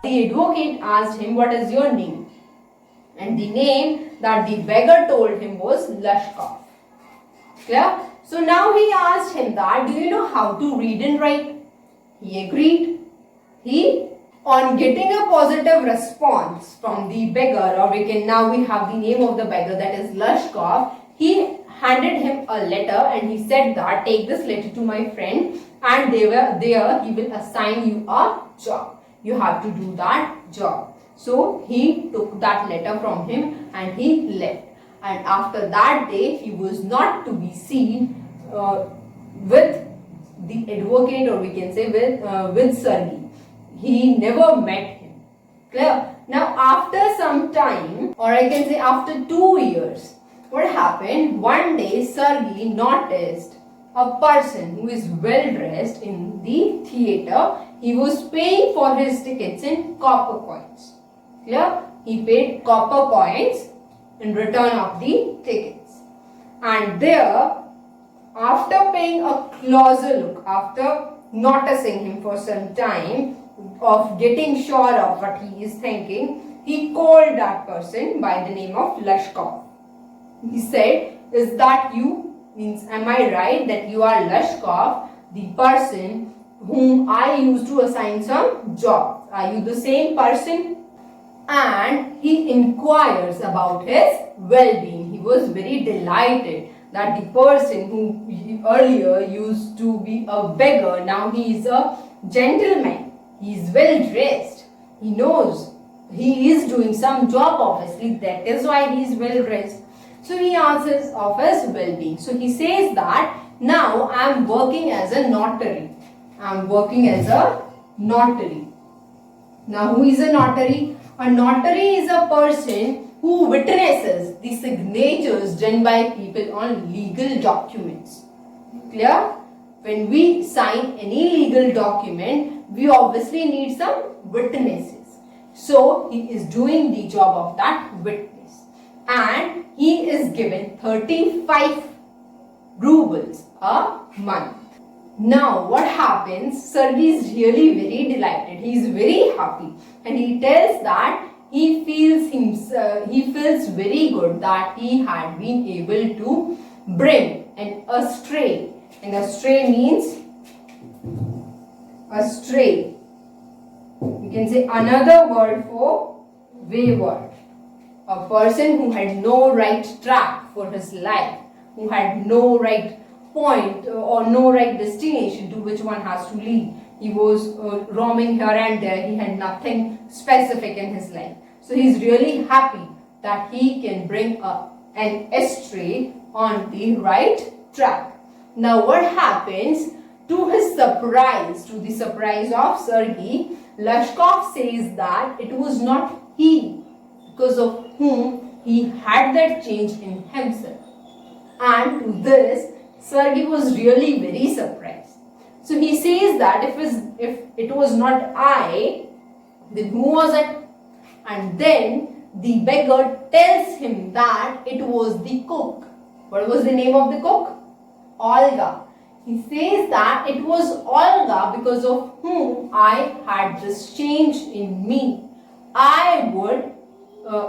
The advocate asked him, what is your name? And the name that the beggar told him was Lashkov. Clear? So now he asked him that, do you know how to read and write? He agreed. On getting a positive response from the beggar, or we have the name of the beggar, that is Lashkov, he handed him a letter and he said that, take this letter to my friend and he will assign you a job. You have to do that job. So he took that letter from him and he left. And after that day, he was not to be seen with the advocate, or with Sergey. He never met him. Clear? Now after some time, or after 2 years, what happened? One day Sergey noticed a person who is well dressed in the theater. He was paying for his tickets in copper coins. Clear? He paid copper coins in return of the tickets. And there, after paying a closer look, after noticing him for some time, of getting sure of what he is thinking, he called that person by the name of Lashkov. He said, is that you? Means, am I right that you are Lashkov, the person whom I used to assign some jobs? Are you the same person? And he inquires about his well-being. He was very delighted that the person who earlier used to be a beggar, now he is a gentleman. He is well dressed. He knows he is doing some job, obviously. That is why he is well dressed. So he answers of his well-being. So he says that, now I am working as a notary. I am working as a notary. Now who is a notary? A notary is a person who witnesses the signatures done by people on legal documents. Clear? When we sign any legal document, we obviously need some witnesses. So he is doing the job of that witness. And he is given 35 rubles a month. Now what happens? Sergey is really very delighted. He is very happy. And he tells that he feels very good that he had been able to bring an astray. And astray means astray. You can say another word for wayward. A person who had no right track for his life, who had no right point or no right destination to which one has to lead. He was roaming here and there. He had nothing specific in his life. So he is really happy that he can bring an astray on the right track. Now what happens? To his surprise, to the surprise of Sergey, Lashkov says that it was not he because of whom he had that change in himself. And to this, Sergey was really very surprised. So he says that if it was not I, then who was it? And then the beggar tells him that it was the cook. What was the name of the cook? Olga. He says that it was Olga because of whom I had this change in me. I would,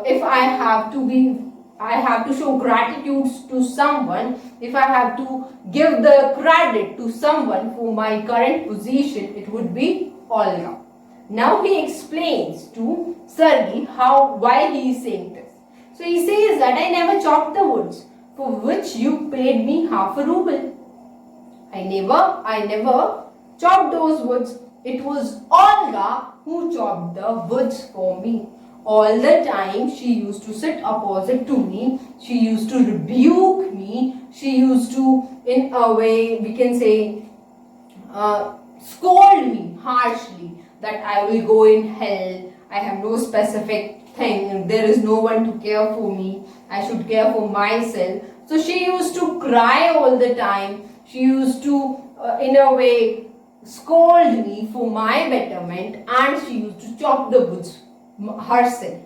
if I have to show gratitude to someone, if I have to give the credit to someone for my current position, it would be Olga. Now he explains to Sergey why he is saying this. So he says that I never chopped the woods for which you paid me half a ruble. I never chopped those woods. It was Olga who chopped the woods for me. All the time she used to sit opposite to me. She used to rebuke me. She used to, in a way, we can say, scold me harshly that I will go in hell. I have no specific thing. There is no one to care for me. I should care for myself. So she used to cry all the time. She used to, in a way, scold me for my betterment, and she used to chop the woods herself.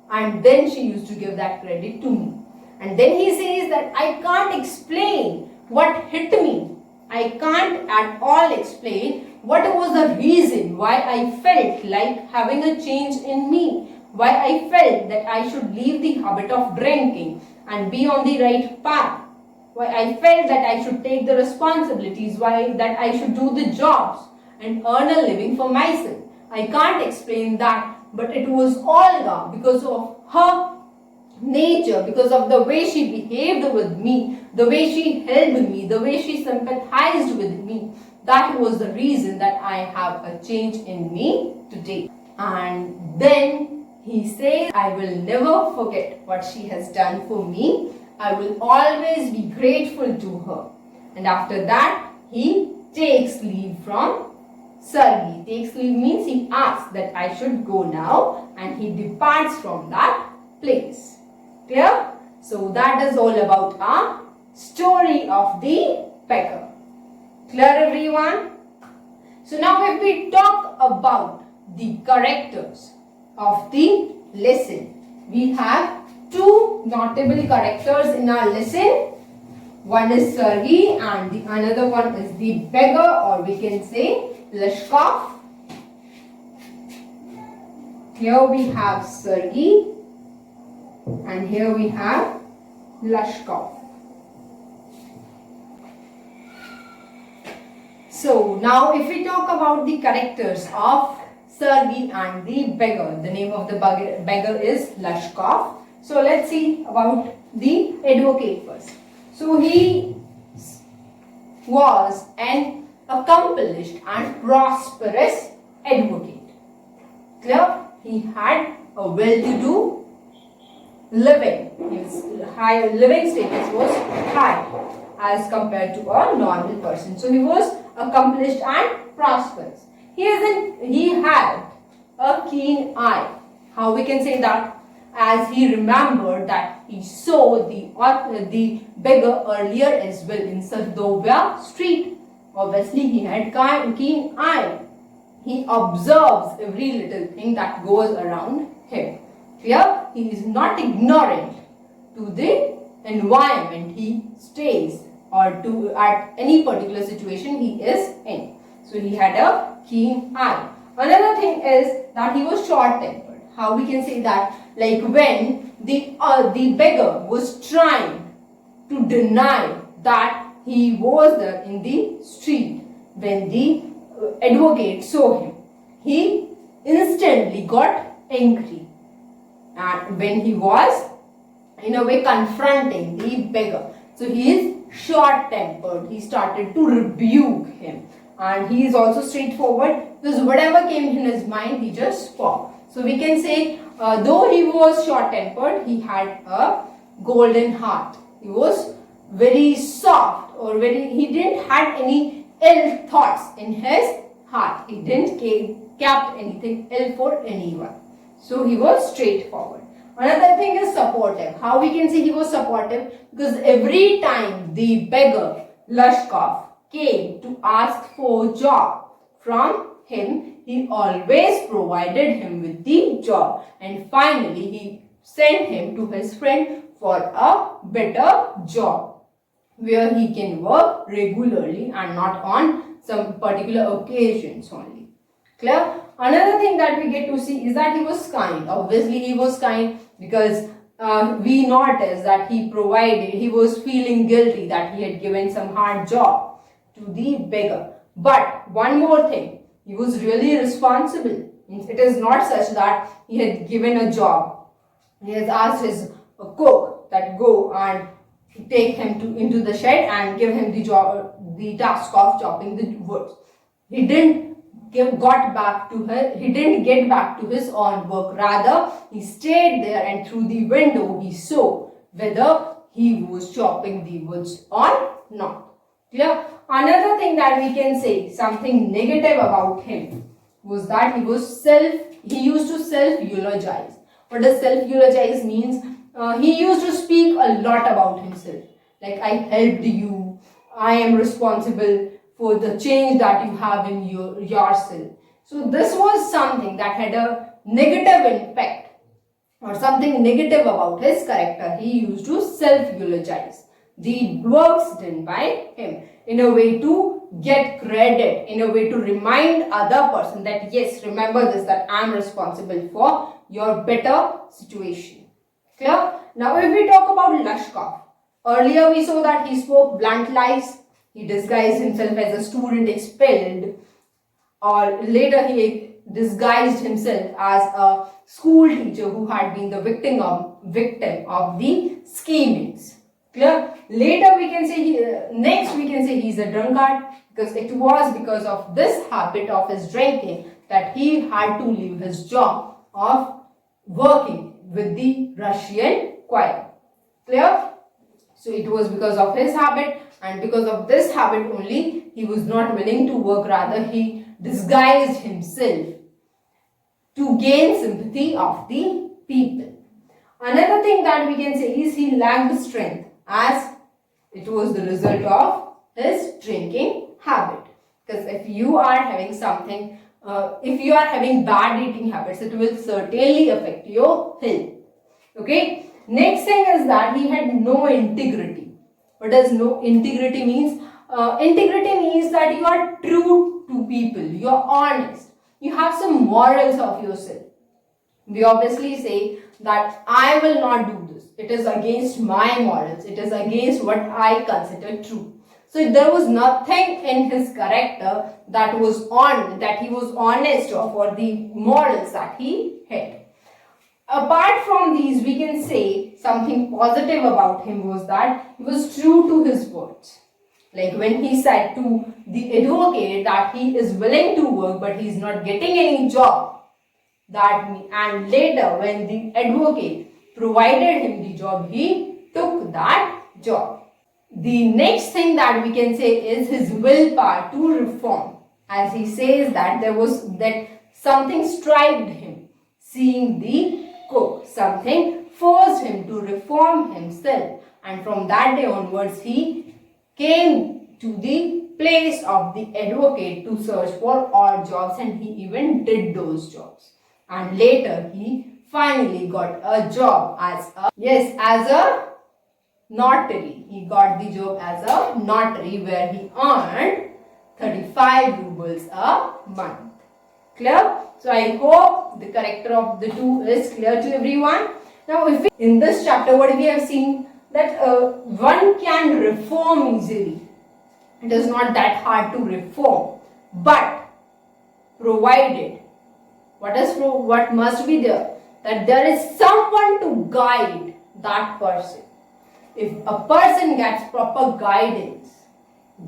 And then she used to give that credit to me. And then he says that I can't explain what hit me. I can't at all explain what was the reason why I felt like having a change in me, why I felt that I should leave the habit of drinking and be on the right path, why I felt that I should take the responsibilities, why that I should do the jobs and earn a living for myself. I can't explain that, but it was all because of her nature, because of the way she behaved with me, the way she held me, the way she sympathized with me. That was the reason that I have a change in me today. And then he says, I will never forget what she has done for me. I will always be grateful to her. And after that, he takes leave from Sergey. Takes leave means he asks that I should go now, and he departs from that place. Clear? So that is all about our story of the beggar. Clear, everyone? So now if we talk about the characters of the lesson, we have two notable characters in our lesson. One is Sergey and the another one is the beggar, or we can say Lashkov. Here we have Sergey and here we have Lashkov. So now if we talk about the characters of Sergey and the beggar, the name of the beggar is Lashkov. So let's see about the advocate first. So he was an accomplished and prosperous advocate. Clear? He had a well-to-do living. His high living status was high as compared to a normal person. So he was accomplished and prosperous. He had a keen eye. How we can say that? As he remembered that he saw the beggar earlier as well in Sardovia street. Obviously, he had keen eye. He observes every little thing that goes around him. Here, he is not ignorant to the environment he stays or to at any particular situation he is in. So he had a keen eye. Another thing is that he was short-tempered. How we can say that? Like when the beggar was trying to deny that he was there in the street, when the advocate saw him, he instantly got angry. And when he was in a way confronting the beggar, so he is short-tempered. He started to rebuke him, and he is also straightforward because whatever came in his mind, he just spoke. So we can say, though he was short-tempered, he had a golden heart. He was very soft, or he didn't have any ill thoughts in his heart. He didn't kept anything ill for anyone. So he was straightforward. Another thing is supportive. How we can say he was supportive? Because every time the beggar Lashkov came to ask for a job from him, he always provided him with the job, and finally he sent him to his friend for a better job where he can work regularly and not on some particular occasions only. Clear? Another thing that we get to see is that he was kind. Obviously he was kind because we noticed that he was feeling guilty that he had given some hard job to the beggar. But one more thing, he was really responsible. It is not such that he had given a job. He has asked his cook that go and take him into the shed and give him the task of chopping the wood. He didn't get back to his own work. Rather, he stayed there, and through the window he saw whether he was chopping the woods or not. Clear? Another thing that we can say, something negative about him, was that he used to self-eulogize. What does self-eulogize means? He used to speak a lot about himself. Like, I helped you, I am responsible for the change that you have in yourself. So this was something that had a negative impact or something negative about his character. He used to self-eulogize the works done by him in a way to get credit, in a way to remind other person that yes, remember this, that I am responsible for your better situation. Clear? Now if we talk about Lashkov, earlier we saw that he spoke blunt lies, he disguised himself as a student expelled, or later he disguised himself as a school teacher who had been the victim of the schemings. Clear? Later we can say, next we can say he's a drunkard, because it was because of this habit of his drinking that he had to leave his job of working with the Russian choir. Clear? So it was because of his habit, and because of this habit only he was not willing to work, rather he disguised himself to gain sympathy of the people. Another thing that we can say is he lacked strength, as it was the result of his drinking habit. Because if you are having something, if you are having bad eating habits, it will certainly affect your health. Okay. Next thing is that he had no integrity. What does no integrity means? Integrity means that you are true to people, you are honest, you have some morals of yourself. We obviously say that I will not do this. It is against my morals. It is against what I consider true. So there was nothing in his character that he was honest of, or the morals that he had. Apart from these, we can say something positive about him was that he was true to his words. Like when he said to the advocate that he is willing to work but he is not getting any job. And later when the advocate provided him the job, he took that job. The next thing that we can say is his willpower to reform. As he says that something striked him seeing the cook. Something forced him to reform himself, and from that day onwards he came to the place of the advocate to search for odd jobs, and he even did those jobs. And later he finally got a job as a notary. He got the job as a notary, where he earned 35 rubles a month. Clear? So I hope the character of the two is clear to everyone. Now in this chapter, what we have seen, that one can reform easily. It is not that hard to reform, but provided what must be there, that there is someone to guide that person. If a person gets proper guidance,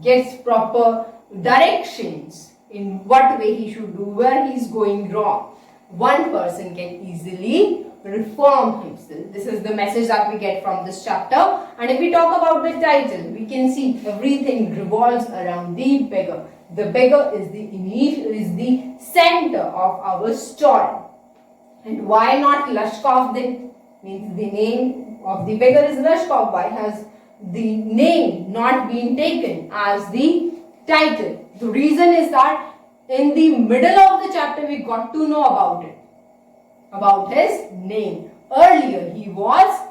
gets proper directions in what way he should do, where he is going wrong, one person can easily reform himself. This is the message that we get from this chapter. And if we talk about the title, we can see everything revolves around the beggar. The beggar is the center of our story. And why not Lashkov then? Means the name of the beggar is Lashkov. Why has the name not been taken as the title? The reason is that in the middle of the chapter we got to know about his name. Earlier he was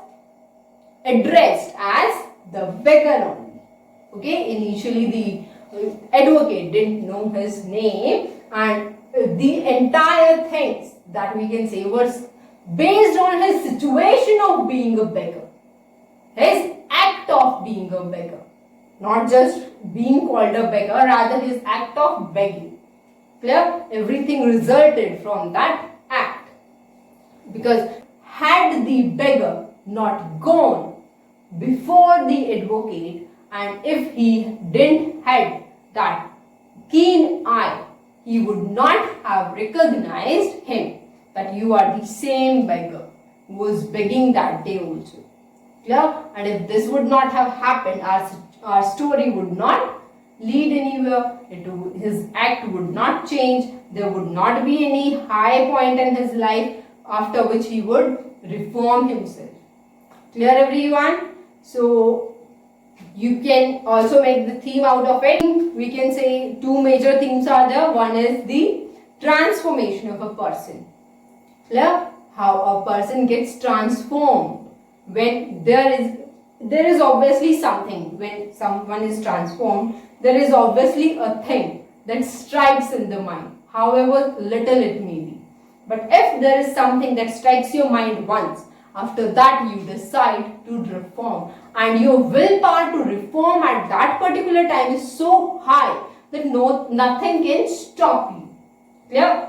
addressed as the beggar only. Okay, initially the advocate didn't know his name, and the entire things that we can say was based on his situation of being a beggar, his act of being a beggar, not just being called a beggar, rather his act of begging. Clear? Everything resulted from that act. Because had the beggar not gone before the advocate, and if he didn't had that keen eye, he would not have recognized him, that you are the same beggar who was begging that day also. Clear? And if this would not have happened, our story would not lead anywhere. His act would not change. There would not be any high point in his life after which he would reform himself. Clear, everyone? So you can also make the theme out of it. We can say two major themes are there. One is the transformation of a person. Clear? How a person gets transformed when there is obviously something. When someone is transformed, there is obviously a thing that strikes in the mind, however little it may be. But if there is something that strikes your mind once, after that you decide to reform, and your willpower to reform at that particular time is so high that nothing can stop you. Clear?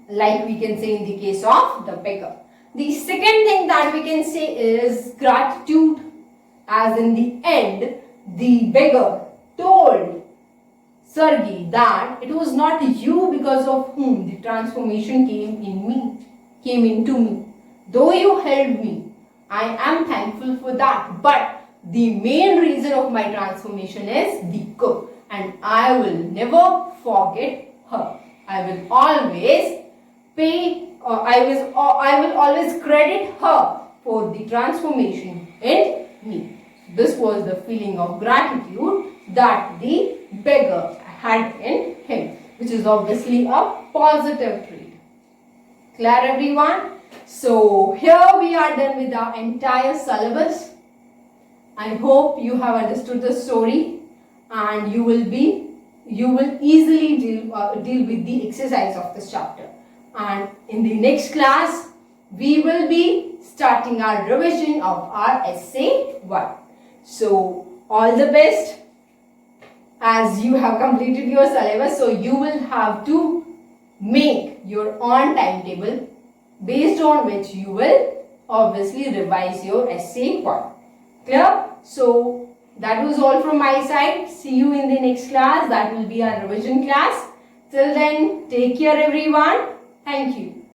Like we can say in the case of the beggar. The second thing that we can say is gratitude, as in the end the beggar told Sergei that it was not you because of whom the transformation came into me. Though you helped me, I am thankful for that. But the main reason of my transformation is the cook, and I will never forget her. I will always I will always credit her for the transformation in me. This was the feeling of gratitude that the beggar had in him, which is obviously a positive trait. Clear, everyone? So here we are done with our entire syllabus. I hope you have understood the story, and you will easily deal with the exercise of this chapter. And in the next class, we will be starting our revision of our essay 1. So all the best, as you have completed your syllabus. So you will have to make your own timetable, based on which you will obviously revise your essay 1. Clear? So that was all from my side. See you in the next class. That will be our revision class. Till then, take care everyone. Thank you.